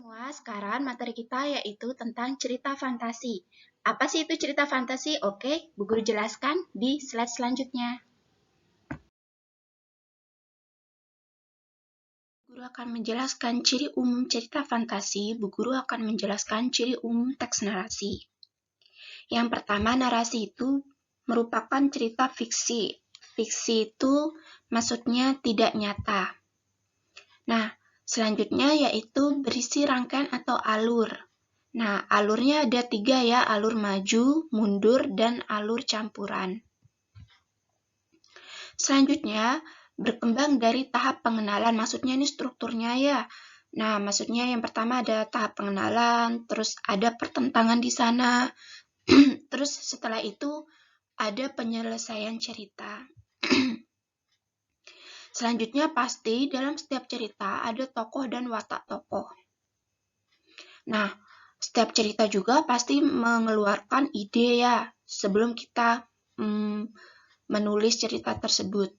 Semua, sekarang materi kita yaitu tentang cerita fantasi. Apa sih itu cerita fantasi? Oke, Bu Guru jelaskan di slide selanjutnya. Bu Guru akan menjelaskan ciri umum cerita fantasi. Bu Guru akan menjelaskan ciri umum teks narasi. Yang pertama, narasi itu merupakan cerita fiksi. Fiksi itu maksudnya tidak nyata. Nah, selanjutnya yaitu berisi rangkaian atau alur. Nah, alurnya ada 3 ya, alur maju, mundur, dan alur campuran. Selanjutnya, berkembang dari tahap pengenalan, maksudnya ini strukturnya ya. Nah, maksudnya yang pertama ada tahap pengenalan, terus ada pertentangan di sana, terus setelah itu ada penyelesaian cerita. Selanjutnya pasti dalam setiap cerita ada tokoh dan watak tokoh. Nah, setiap cerita juga pasti mengeluarkan ide ya sebelum kita menulis cerita tersebut.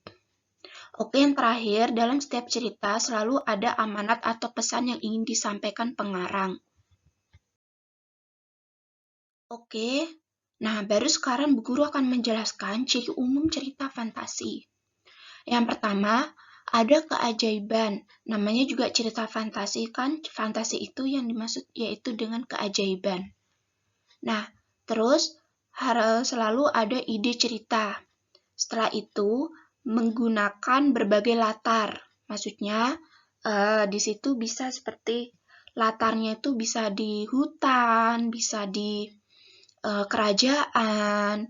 Oke, yang terakhir, dalam setiap cerita selalu ada amanat atau pesan yang ingin disampaikan pengarang. Oke, nah baru sekarang Bu Guru akan menjelaskan ciri umum cerita fantasi. Yang pertama, ada keajaiban. Namanya juga cerita fantasi kan, fantasi itu yang dimaksud yaitu dengan keajaiban. Nah, terus selalu ada ide cerita. Setelah itu, menggunakan berbagai latar. Maksudnya, di situ bisa seperti latarnya itu bisa di hutan, bisa di kerajaan,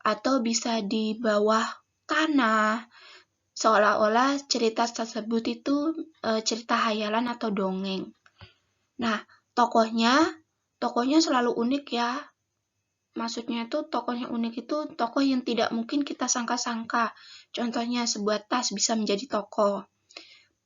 atau bisa di bawah tanah. Seolah-olah cerita tersebut itu cerita hayalan atau dongeng. Nah, tokohnya selalu unik ya. Maksudnya itu tokohnya unik itu tokoh yang tidak mungkin kita sangka-sangka. Contohnya sebuah tas bisa menjadi tokoh.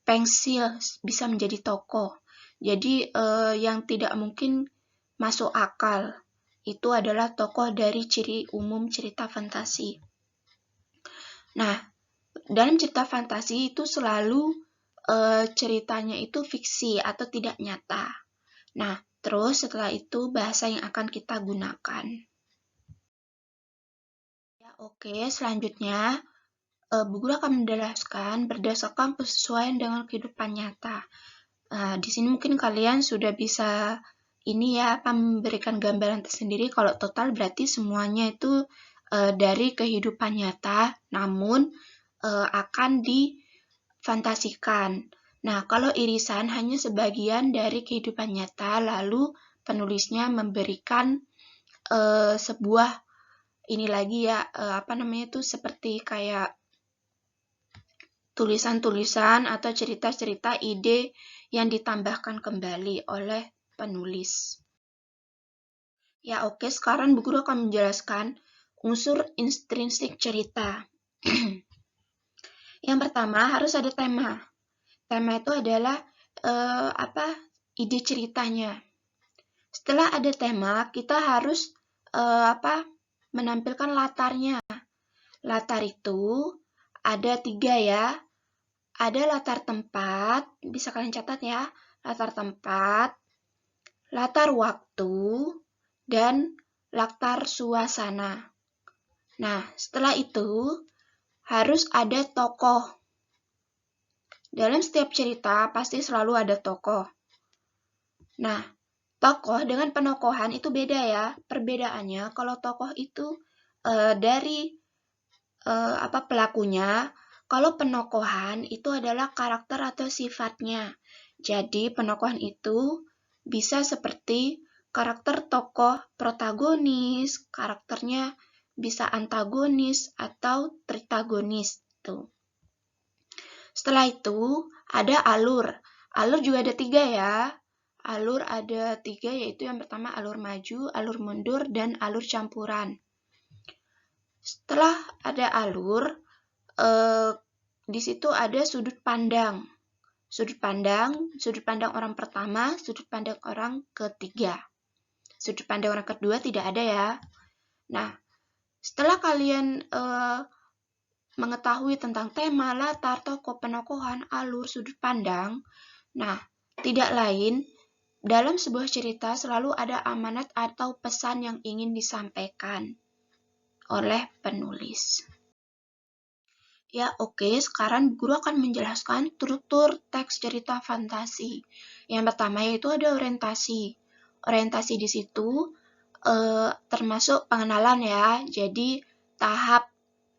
Pensil bisa menjadi tokoh. Jadi yang tidak mungkin masuk akal. Itu adalah tokoh dari ciri umum cerita fantasi. Nah, dalam cerita fantasi itu selalu ceritanya itu fiksi atau tidak nyata. Nah, terus setelah itu bahasa yang akan kita gunakan. Ya, oke, selanjutnya Bu Guru akan menjelaskan berdasarkan kesesuaian dengan kehidupan nyata. Di sini mungkin kalian sudah bisa ini ya, memberikan gambaran tersendiri. Kalau total berarti semuanya itu dari kehidupan nyata, namun akan difantasikan. Nah, kalau irisan hanya sebagian dari kehidupan nyata, lalu penulisnya memberikan sebuah ini lagi ya, itu seperti kayak tulisan-tulisan atau cerita-cerita ide yang ditambahkan kembali oleh penulis. Ya oke, sekarang Bu Guru akan menjelaskan unsur intrinsik cerita. Yang pertama harus ada tema. Tema itu adalah ide ceritanya. Setelah ada tema, kita harus menampilkan latarnya. Latar itu ada 3 ya. Ada latar tempat, bisa kalian catat ya. Latar tempat, latar waktu, dan latar suasana. Nah, setelah itu harus ada tokoh. Dalam setiap cerita pasti selalu ada tokoh. Nah, tokoh dengan penokohan itu beda ya. Perbedaannya kalau tokoh itu dari pelakunya, kalau penokohan itu adalah karakter atau sifatnya. Jadi penokohan itu bisa seperti karakter tokoh protagonis, karakternya bisa antagonis atau tritagonis. Tuh. Setelah itu ada alur. Alur juga ada 3 ya. Alur ada 3 yaitu yang pertama alur maju, alur mundur, dan alur campuran. Setelah ada alur, di situ ada sudut pandang. Sudut pandang orang pertama, sudut pandang orang ketiga. Sudut pandang orang kedua tidak ada ya. Nah, setelah kalian mengetahui tentang tema, latar, tokoh, penokohan, alur, sudut pandang, nah, tidak lain dalam sebuah cerita selalu ada amanat atau pesan yang ingin disampaikan oleh penulis. Ya, oke. Sekarang guru akan menjelaskan struktur teks cerita fantasi. Yang pertama yaitu ada orientasi. Orientasi di situ termasuk pengenalan ya. Jadi tahap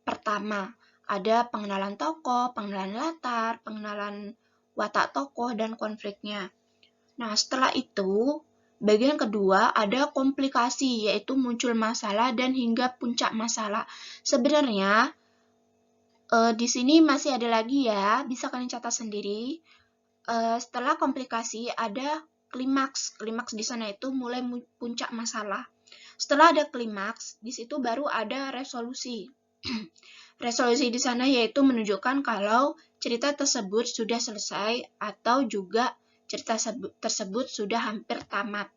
pertama ada pengenalan tokoh, pengenalan latar, pengenalan watak tokoh dan konfliknya. Nah, setelah itu bagian kedua ada komplikasi, yaitu muncul masalah dan hingga puncak masalah. Sebenarnya di sini masih ada lagi ya, bisa kalian catat sendiri. Setelah komplikasi ada klimaks. Klimaks di sana itu mulai puncak masalah. Setelah ada klimaks, di situ baru ada resolusi. Resolusi di sana yaitu menunjukkan kalau cerita tersebut sudah selesai atau juga cerita tersebut sudah hampir tamat.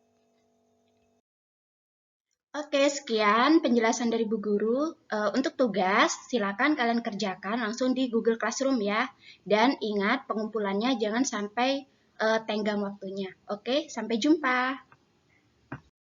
Oke, sekian penjelasan dari Bu Guru. Untuk tugas, silakan kalian kerjakan langsung di Google Classroom ya. Dan ingat, pengumpulannya jangan sampai tenggang waktunya. Oke, sampai jumpa.